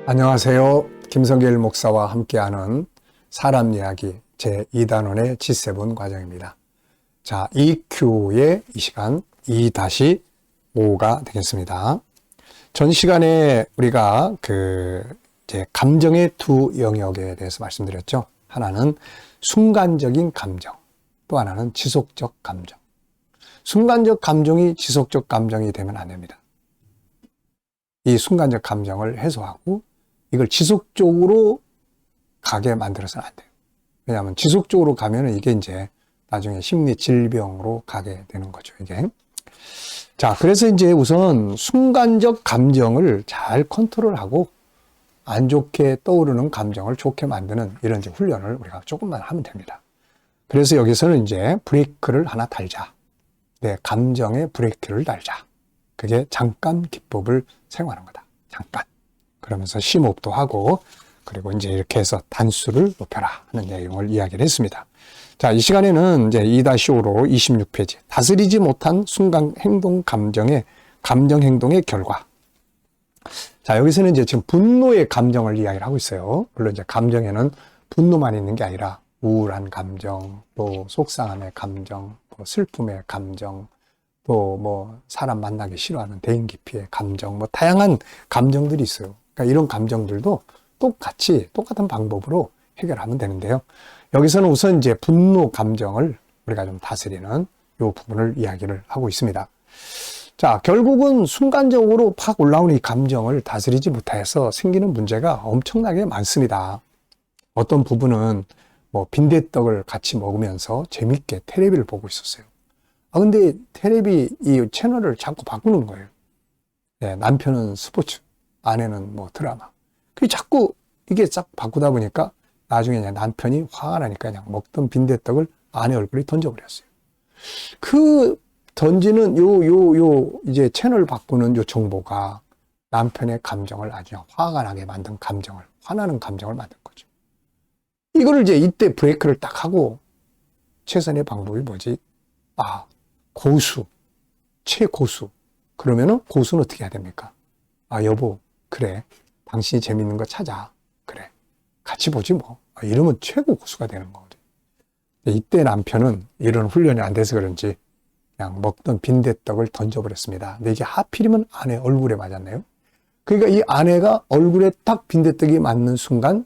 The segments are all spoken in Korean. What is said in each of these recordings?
안녕하세요. 김성길 목사와 함께하는 사람 이야기 제2단원의 G7 과정입니다. 자, EQ의 이 시간 2-5가 되겠습니다. 전 시간에 우리가 이제 감정의 두 영역에 대해서 말씀드렸죠. 하나는 순간적인 감정, 또 하나는 지속적 감정. 순간적 감정이 지속적 감정이 되면 안 됩니다. 이 순간적 감정을 해소하고 이걸 지속적으로 가게 만들어서는 안 돼요. 왜냐하면 지속적으로 가면은 이게 이제 나중에 심리 질병으로 가게 되는 거죠, 이게. 자, 그래서 이제 우선 순간적 감정을 잘 컨트롤하고 안 좋게 떠오르는 감정을 좋게 만드는 이런 이제 훈련을 우리가 조금만 하면 됩니다. 그래서 여기서는 이제 브레이크를 하나 달자. 내 감정에 브레이크를 달자. 그게 잠깐 기법을 사용하는 거다. 잠깐. 그러면서 심호흡도 하고, 그리고 이제 이렇게 해서 단수를 높여라 하는 내용을 이야기를 했습니다. 자, 이 시간에는 이제 2-5로 26페이지. 다스리지 못한 순간 행동 감정의 감정 행동의 결과. 자, 여기서는 이제 지금 분노의 감정을 이야기를 하고 있어요. 물론 이제 감정에는 분노만 있는 게 아니라 우울한 감정, 또 속상함의 감정, 또 슬픔의 감정, 또 뭐 사람 만나기 싫어하는 대인기피의 감정, 뭐 다양한 감정들이 있어요. 그러니까 이런 감정들도 똑같은 방법으로 해결하면 되는데요. 여기서는 우선 이제 분노 감정을 우리가 좀 다스리는 이 부분을 이야기를 하고 있습니다. 자, 결국은 순간적으로 팍 올라오는 이 감정을 다스리지 못해서 생기는 문제가 엄청나게 많습니다. 어떤 부분은 뭐 빈대떡을 같이 먹으면서 재밌게 텔레비를 보고 있었어요. 근데 텔레비 이 채널을 자꾸 바꾸는 거예요. 네, 남편은 스포츠, 아내는 뭐 드라마. 그 자꾸 이게 싹 바꾸다 보니까 나중에 그냥 남편이 화가 나니까 그냥 먹던 빈대떡을 아내 얼굴에 던져버렸어요. 그 던지는 이제 채널 바꾸는 요 정보가 남편의 감정을 아주 화가 나게 만든 감정을, 화나는 감정을 만든 거죠. 이거를 이제 이때 브레이크를 딱 하고 최선의 방법이 뭐지? 고수, 최고수. 그러면은 고수는 어떻게 해야 됩니까? 여보, 그래. 당신이 재밌는 거 찾아. 그래. 같이 보지 뭐. 이러면 최고 고수가 되는 거거든요. 이때 남편은 이런 훈련이 안 돼서 그런지 그냥 먹던 빈대떡을 던져버렸습니다. 근데 이게 하필이면 아내 얼굴에 맞았네요. 그러니까 이 아내가 얼굴에 딱 빈대떡이 맞는 순간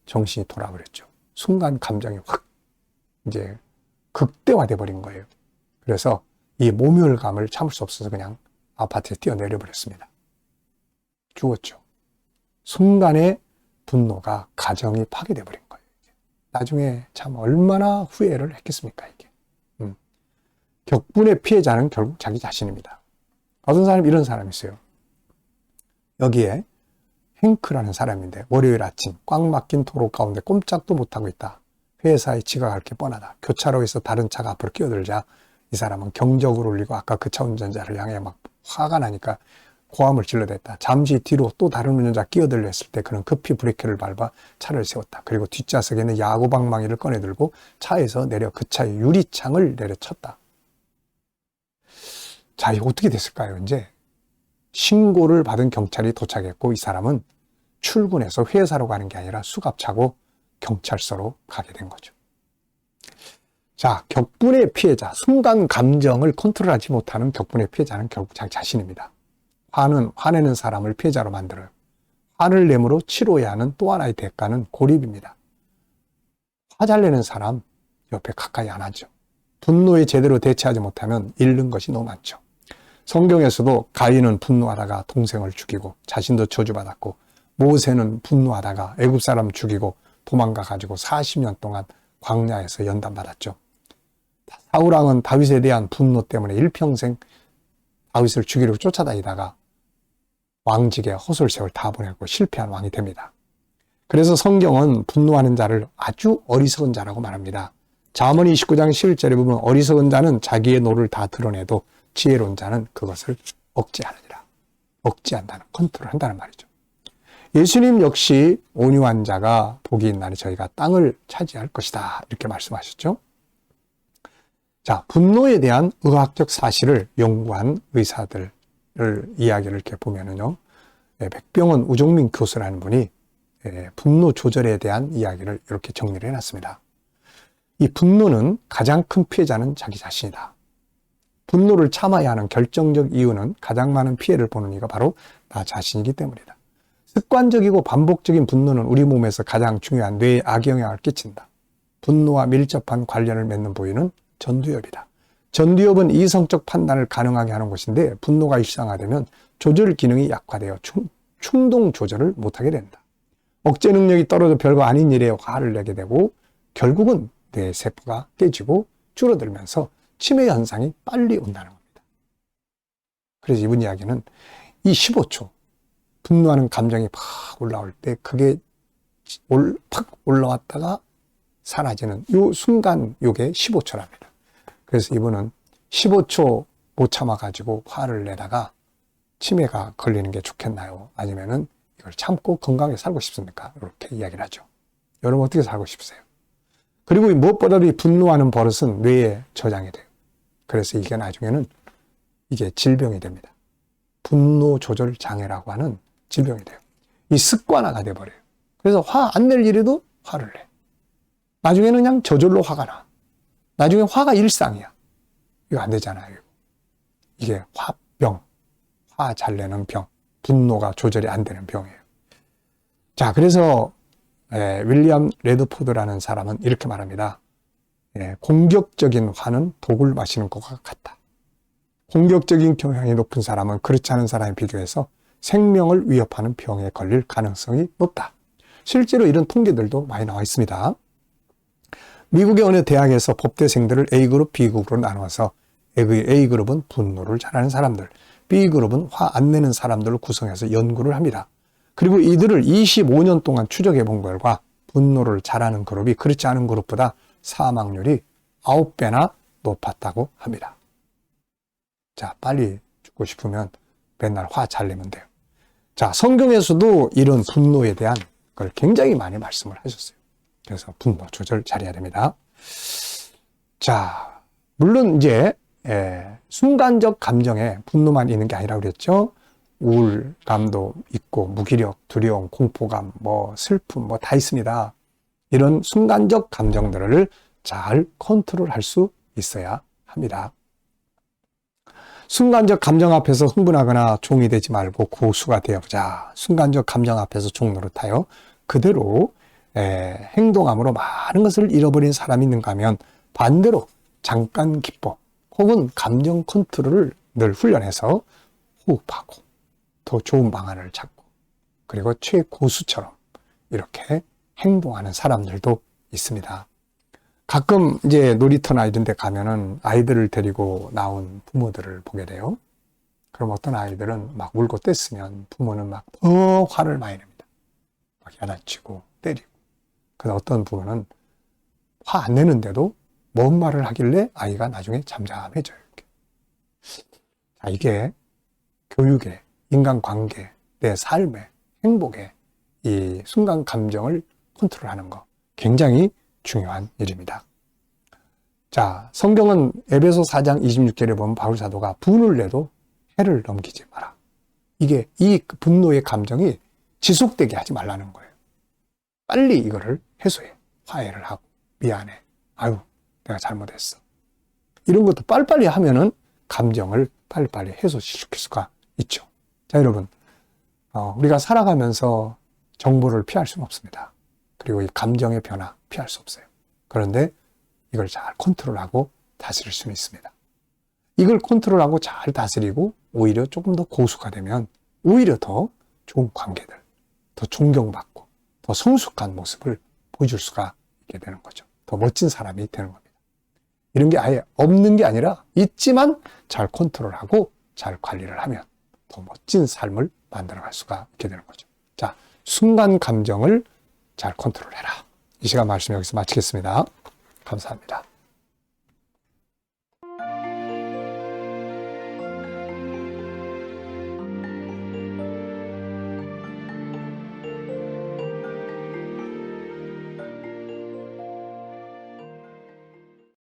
정신이 돌아버렸죠. 순간 감정이 확 이제 극대화돼 버린 거예요. 그래서 이 모멸감을 참을 수 없어서 그냥 아파트에 뛰어내려 버렸습니다. 죽었죠. 순간의 분노가 가정이 파괴돼 버린 거예요. 나중에 참 얼마나 후회를 했겠습니까, 이게. 격분의 피해자는 결국 자기 자신입니다. 어떤 사람이 이런 사람이 있어요. 여기에 행크라는 사람인데 월요일 아침 꽉 막힌 도로 가운데 꼼짝도 못하고 있다. 회사에 지각할 게 뻔하다. 교차로에서 다른 차가 앞으로 끼어들자 이 사람은 경적을 울리고 아까 그 차 운전자를 향해 막 화가 나니까 고함을 질러댔다. 잠시 뒤로 또 다른 운전자 끼어들려 했을 때 그는 급히 브레이크를 밟아 차를 세웠다. 그리고 뒷좌석에는 야구방망이를 꺼내들고 차에서 내려 그 차의 유리창을 내려쳤다. 자, 이거 어떻게 됐을까요? 이제 신고를 받은 경찰이 도착했고 이 사람은 출근해서 회사로 가는 게 아니라 수갑차고 경찰서로 가게 된 거죠. 자, 격분의 피해자, 순간 감정을 컨트롤하지 못하는 격분의 피해자는 결국 자기 자신입니다. 화내는 사람을 피해자로 만들어요. 화를 내므로 치러야 하는 또 하나의 대가는 고립입니다. 화 잘 내는 사람 옆에 가까이 안 하죠. 분노에 제대로 대처하지 못하면 잃는 것이 너무 많죠. 성경에서도 가인은 분노하다가 동생을 죽이고 자신도 저주받았고 모세는 분노하다가 애굽 사람 죽이고 도망가 가지고 40년 동안 광야에서 연단받았죠. 사울왕은 다윗에 대한 분노 때문에 일평생 다윗을 죽이려고 쫓아다니다가 왕직에 헛솔세월 다 보내고 실패한 왕이 됩니다. 그래서 성경은 분노하는 자를 아주 어리석은 자라고 말합니다. 잠언 29장 11절에 보면 어리석은 자는 자기의 노를 다 드러내도 지혜로운 자는 그것을 억제하느니라. 억제한다는, 컨트롤한다는 말이죠. 예수님 역시 온유한 자가 복이 있나니 저희가 땅을 차지할 것이다. 이렇게 말씀하셨죠. 자, 분노에 대한 의학적 사실을 연구한 의사들을 이야기를 이렇게 보면은요, 백병원 우종민 교수라는 분이 분노 조절에 대한 이야기를 이렇게 정리를 해놨습니다. 이 분노는 가장 큰 피해자는 자기 자신이다. 분노를 참아야 하는 결정적 이유는 가장 많은 피해를 보는 이가 바로 나 자신이기 때문이다. 습관적이고 반복적인 분노는 우리 몸에서 가장 중요한 뇌에 악영향을 끼친다. 분노와 밀접한 관련을 맺는 부위는 전두엽이다. 전두엽은 이성적 판단을 가능하게 하는 곳인데 분노가 일상화되면 조절 기능이 약화되어 충동 조절을 못하게 된다. 억제 능력이 떨어져 별거 아닌 일에 화를 내게 되고 결국은 뇌 세포가 깨지고 줄어들면서 치매 현상이 빨리 온다는 겁니다. 그래서 이분 이야기는 이 15초 분노하는 감정이 팍 올라올 때 그게 팍 올라왔다가 사라지는 요 순간 요게 15초랍니다. 그래서 이분은 15초 못 참아가지고 화를 내다가 치매가 걸리는 게 좋겠나요? 아니면은 이걸 참고 건강하게 살고 싶습니까? 이렇게 이야기를 하죠. 여러분 어떻게 살고 싶으세요? 그리고 무엇보다도 이 분노하는 버릇은 뇌에 저장이 돼요. 그래서 이게 나중에는 이게 질병이 됩니다. 분노 조절 장애라고 하는 질병이 돼요. 이 습관화가 돼버려요. 그래서 화 안 낼 일에도 화를 내. 나중에는 그냥 저절로 화가 나. 나중에 화가 일상이야. 이거 안 되잖아요. 이게 화병, 화 잘 내는 병, 분노가 조절이 안 되는 병이에요. 자, 그래서 윌리엄 레드포드라는 사람은 이렇게 말합니다. 공격적인 화는 독을 마시는 것과 같다. 공격적인 경향이 높은 사람은 그렇지 않은 사람에 비교해서 생명을 위협하는 병에 걸릴 가능성이 높다. 실제로 이런 통계들도 많이 나와 있습니다. 미국의 어느 대학에서 법대생들을 A그룹, B그룹으로 나눠서 A그룹은 분노를 잘하는 사람들, B그룹은 화 안 내는 사람들을 구성해서 연구를 합니다. 그리고 이들을 25년 동안 추적해 본 결과 분노를 잘하는 그룹이 그렇지 않은 그룹보다 사망률이 9배나 높았다고 합니다. 자, 빨리 죽고 싶으면 맨날 화 잘 내면 돼요. 자, 성경에서도 이런 분노에 대한 걸 굉장히 많이 말씀을 하셨어요. 그래서 분노 조절 잘해야 됩니다. 자, 물론 이제 순간적 감정에 분노만 있는 게 아니라 그랬죠. 우울감도 있고 무기력, 두려움, 공포감, 슬픔 다 있습니다. 이런 순간적 감정들을 잘 컨트롤할 수 있어야 합니다. 순간적 감정 앞에서 흥분하거나 종이 되지 말고 고수가 되어보자. 순간적 감정 앞에서 종 노릇하여 그대로 행동함으로 많은 것을 잃어버린 사람이 있는가 하면 반대로 잠깐 기뻐 혹은 감정 컨트롤을 늘 훈련해서 호흡하고 더 좋은 방안을 찾고 그리고 최고수처럼 이렇게 행동하는 사람들도 있습니다. 가끔 이제 놀이터나 이런 데 가면은 아이들을 데리고 나온 부모들을 보게 돼요. 그럼 어떤 아이들은 막 울고 뗐으면 부모는 막 더 화를 많이 냅니다. 막 야단치고 때리고. 그래서 어떤 부모는 화 안 내는데도 뭔 말을 하길래 아이가 나중에 잠잠해져요. 이렇게. 자, 이게 교육에, 인간관계, 내 삶의 행복에 이 순간 감정을 컨트롤하는 거 굉장히 중요한 일입니다. 자, 성경은 에베소 4장 26절에 보면 바울 사도가 분을 내도 해를 넘기지 마라. 이게 이 분노의 감정이 지속되게 하지 말라는 거예요. 빨리 이거를 해소해. 화해를 하고 미안해. 아유, 내가 잘못했어. 이런 것도 빨리빨리 하면은 감정을 빨리빨리 해소시킬 수가 있죠. 자, 여러분, 우리가 살아가면서 정보를 피할 수는 없습니다. 그리고 이 감정의 변화 피할 수 없어요. 그런데 이걸 잘 컨트롤하고 다스릴 수는 있습니다. 이걸 컨트롤하고 잘 다스리고 오히려 조금 더 고수가 되면 오히려 더 좋은 관계들, 더 존경받고 더 성숙한 모습을 보여줄 수가 있게 되는 거죠. 더 멋진 사람이 되는 겁니다. 이런 게 아예 없는 게 아니라 있지만 잘 컨트롤하고 잘 관리를 하면 더 멋진 삶을 만들어갈 수가 있게 되는 거죠. 자, 순간 감정을 잘 컨트롤해라. 이 시간 말씀 여기서 마치겠습니다. 감사합니다.